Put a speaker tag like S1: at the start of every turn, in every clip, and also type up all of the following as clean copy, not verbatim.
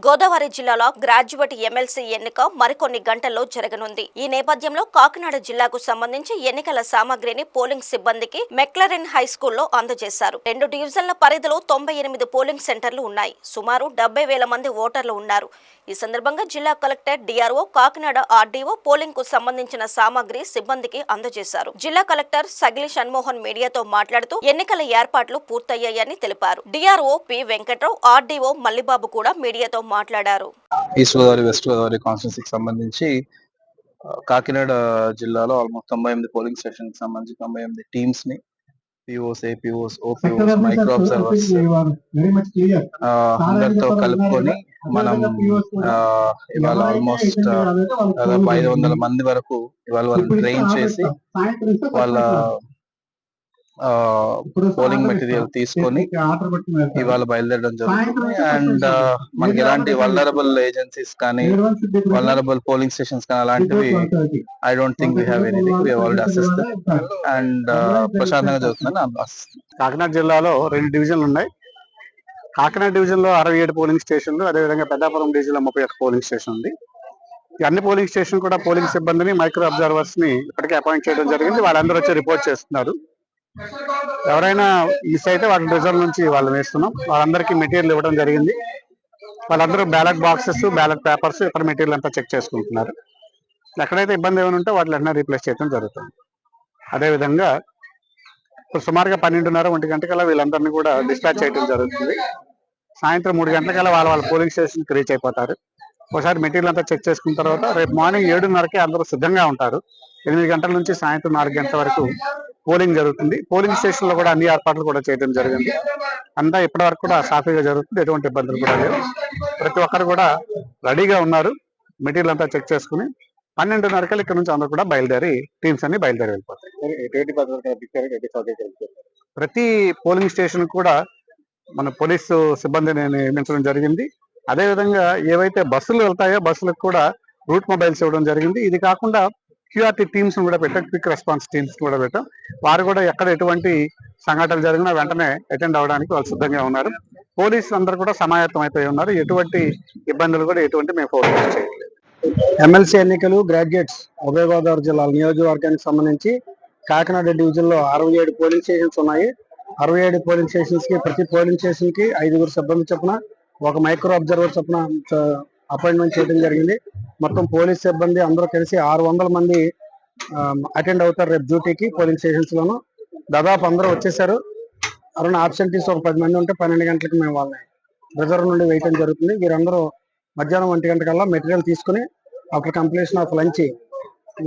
S1: గోదావరి జిల్లాలో graduate MLC ఎన్నిక మరికొన్ని గంటల్లో జరగనుంది. ఈ నేపథ్యంలో కాకినాడ జిల్లాకు సంబంధించి ఎన్నికల సామాగ్రిని పోలింగ్ సిబ్బందికి మెక్లరెన్ హై స్కూల్లో అందజేశారు. 2 డివిజన్ల పరిధిలో 98 పోలింగ్ సెంటర్లు ఉన్నాయి. సుమారు 70,000 మంది ఓటర్లు ఉన్నారు. ఈ సందర్భంగా జిల్లా collector DRO, Kakinada RDO polling కు సంబంధించిన సామాగ్రి సిబ్బందికి అందజేశారు. జిల్లా కలెక్టర్ సగిలి షణ్మోహన్ మీడియాతో మాట్లాడుతూ ఎన్నికల ఏర్పాట్లు పూర్తయ్యాయని తెలిపారు. DRO P Venkatrao, RDO Mallibabu కూడా మీడియాతో మాట్లాడారు.
S2: ఈస్ట్ గోదావరి, వెస్ట్ గోదావరి కాన్స్టిట్యూన్సీకి సంబంధించి కాకినాడ జిల్లాలో ఆల్మోస్ట్ 98 పోలింగ్ స్టేషన్ కి సంబంధించి 98 టీమ్స్ ని POs, APOs, OPOs, micro observers అందరితో కలుపుకొని మనం ఇవాళ ఆల్మోస్ట్ దాదాపు 500 మంది వరకు ఇవాళ వాళ్ళని ట్రైన్ చేసి వాళ్ళ పోలింగ్ మెటీరియల్ తీసుకొని ఇవాళ బయలుదేరడం జరుగుతుంది. అండ్ మనకి ఎలాంటి వల్నరబుల్ ఏజెన్సీస్ కానీ వల్నరబుల్ పోలింగ్ స్టేషన్స్ కానీ అలాంటివి I don't think we have anything. We have already assessed and ప్రశాంతంగా జరుగుతుందని
S3: కాకినాడ జిల్లాలో 2 డివిజన్లు ఉన్నాయి. కాకినాడ డివిజన్ లో 67 పోలింగ్ స్టేషన్లు, అదేవిధంగా పెద్దాపురం డివిజన్ లో 31 పోలింగ్ స్టేషన్ ఉంది. ఈ అన్ని పోలింగ్ స్టేషన్ కూడా పోలింగ్ సిబ్బందిని, మైక్రో అబ్జర్వర్స్ ని ఇప్పటికే అపాయింట్ చేయడం జరిగింది. వాళ్ళందరూ వచ్చి రిపోర్ట్ చేస్తున్నారు. ఎవరైనా మిస్ అయితే వాటి రిజర్వ్ నుంచి వాళ్ళు వేస్తున్నాం. వాళ్ళందరికీ మెటీరియల్ ఇవ్వడం జరిగింది. వాళ్ళందరూ బ్యాలెట్ బాక్సెస్, బ్యాలెట్ పేపర్స్, ఇక్కడ మెటీరియల్ అంతా చెక్ చేసుకుంటున్నారు. ఎక్కడైతే ఇబ్బంది ఏమైనా ఉంటే వాటిని వెంటనే రీప్లేస్ చేయడం జరుగుతుంది. అదేవిధంగా ఇప్పుడు సుమారుగా 12:30, 1 గంటకల్లా వీళ్ళందరినీ కూడా డిస్పాచ్ చేయడం జరుగుతుంది. సాయంత్రం 3 గంటలకల్లా వాళ్ళ పోలింగ్ స్టేషన్కి రీచ్ అయిపోతారు. ఒకసారి మెటీరియల్ అంతా చెక్ చేసుకున్న తర్వాత రేపు మార్నింగ్ 7:30కి అందరూ సిద్ధంగా ఉంటారు. 8 గంటల నుంచి సాయంత్రం 4 గంటల వరకు పోలింగ్ జరుగుతుంది. పోలింగ్ స్టేషన్ లో కూడా అన్ని ఏర్పాట్లు కూడా చేయడం జరిగింది. అంతా ఇప్పటి వరకు కూడా సాఫీగా జరుగుతుంది. ఎటువంటి ఇబ్బందులు కూడా లేవు. ప్రతి ఒక్కరు కూడా రెడీగా ఉన్నారు. మెటీరియల్ అంతా చెక్ చేసుకుని 12:30 ఇక్కడ నుంచి అందరూ కూడా బయలుదేరి టీమ్స్ అన్ని బయలుదేరి వెళ్ళిపోతాయి. ప్రతి పోలింగ్ స్టేషన్ కూడా మన పోలీసు సిబ్బందిని నియమించడం జరిగింది. అదేవిధంగా ఏవైతే బస్సులు వెళ్తాయో బస్సులకు కూడా రూట్ మొబైల్స్ ఇవ్వడం జరిగింది. ఇది కాకుండా క్యూఆర్టీ టీమ్స్ కూడా పెట్టాం, క్విక్ రెస్పాన్స్ టీమ్స్ కూడా పెట్టాం. వారు కూడా ఎక్కడ ఎటువంటి సంఘటనలు జరిగినా వెంటనే అటెండ్ అవ్వడానికి వాళ్ళు సిద్ధంగా ఉన్నారు. పోలీసులు అందరూ కూడా సమాయత్తం అయిపోయి ఉన్నారు. ఎటువంటి ఇబ్బందులు కూడా మేము ఫోర్స్ చేయట్లేదు.
S4: ఎమ్మెల్సీ ఎన్నికలు గ్రాడ్యుయేట్స్ ఉభయ గోదావరి జిల్లాల నియోజకవర్గానికి సంబంధించి కాకినాడ డివిజన్ లో 67 పోలింగ్ స్టేషన్స్ ఉన్నాయి. 67 పోలింగ్ స్టేషన్స్ కి ప్రతి పోలింగ్ స్టేషన్ కి 5 సిబ్బంది చొప్పున, ఒక మైక్రో అబ్జర్వర్ చొప్పున అపాయింట్మెంట్ చేయడం జరిగింది. మొత్తం పోలీస్ సిబ్బంది అందరూ కలిసి 600 మంది అటెండ్ అవుతారు రేపు డ్యూటీకి పోలింగ్ స్టేషన్స్ లోను. దాదాపు అందరూ వచ్చేసారు. అరౌండ్ ఆబ్సెంటీస్ ఒక 10 మంది ఉంటే 12 గంటలకు మేము వాళ్ళని రిజర్వ్ నుండి వేయటం జరుగుతుంది. వీరందరూ మధ్యాహ్నం 1 గంటకల్లా మెటీరియల్ తీసుకుని ఆఫ్టర్ కంప్లీషన్ ఆఫ్ లంచ్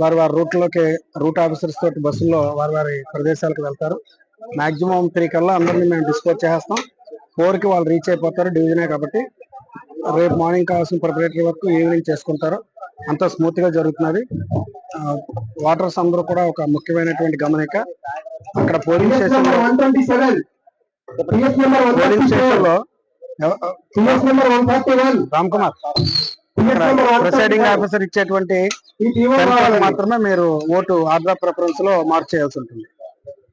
S4: వారి రూట్ ఆఫీసర్స్ తోటి బస్సుల్లో వారి ప్రదేశాలకు వెళ్తారు. మాక్సిమం 3 కల్లా అందరినీ మేము డిస్పోజ్ చేస్తాం. 4కి వాళ్ళు రీచ్ అయిపోతారు. డివిజనే కాబట్టి రేపు మార్నింగ్ కావాల్సిన ప్రిపరేటరీ వర్క్ ఈవినింగ్ చేసుకుంటారు. అంతా స్మూత్ గా జరుగుతున్నది. వాటర్స్ అందరూ కూడా ఒక ముఖ్యమైనటువంటి గమనిక. అక్కడ పోలింగ్ స్టేషన్ లో రామ్ కుమార్ ప్రిసైడింగ్ ఆఫీసర్ ఇచ్చేటువంటి మాత్రమే మీరు ఓటు ఆర్డర్ ఆఫ్ ప్రిఫరెన్స్ లో మార్క్ చేయాల్సి ఉంటుంది.